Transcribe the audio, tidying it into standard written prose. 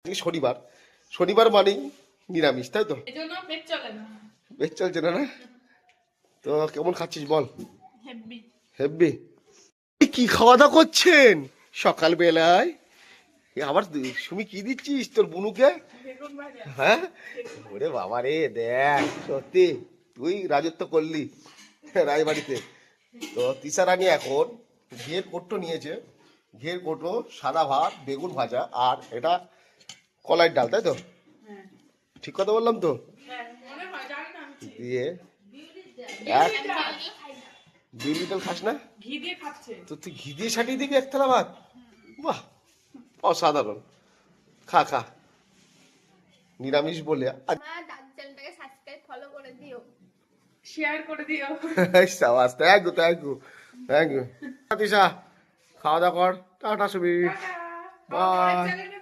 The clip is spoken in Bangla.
আজকে শনিবার, শনিবার মানেই নিরামিষ, তাই তো? এজন্য পেট চলে না। বেশ চলছে না? না তো কেমন খাচ্ছিস বল? হেভি। হেব্বি। কি খাওয়া দাওয়া করছেন সকাল বেলায়? আবার সুমি কি দিচ্ছিস তোর বুনুকে? বেগুন ভাজা। হ্যাঁ, ওরে বাবা রে, দেখ সত্যি তুই রাজত্ব করলি রায়বাড়িতে। তো তিশা রানী এখন ঘিয়ের কোটো নিয়েছে, ঘিয়ের কোটো, সাদা ভাত, বেগুন ভাজা, আর এটা কলাই ডাল, তাই তো? হ্যাঁ ঠিক কথা বললাম তো? হ্যাঁ, মনে হয়, জানি না আমি ঠিক। দিয়ে এক ঘিটা, 2 লিটার খাস না? ঘি দিয়ে খাচ্ছে। তো তুই ঘি দিয়ে সাটিয়ে দিবি এক থালা ভাত? বাহ, অসাধারণ। খা খা, নিরামিষ বলে আজ। মা দাদু চ্যানেলটাকে সাবস্ক্রাইব ফলো করে দিও। শেয়ার করে দিও। সাবাস, thank you thank you thank you. Tisha খাওয়া দাওয়া কর, টাটা সুবি, টাটা। বাই। চ্যানেলে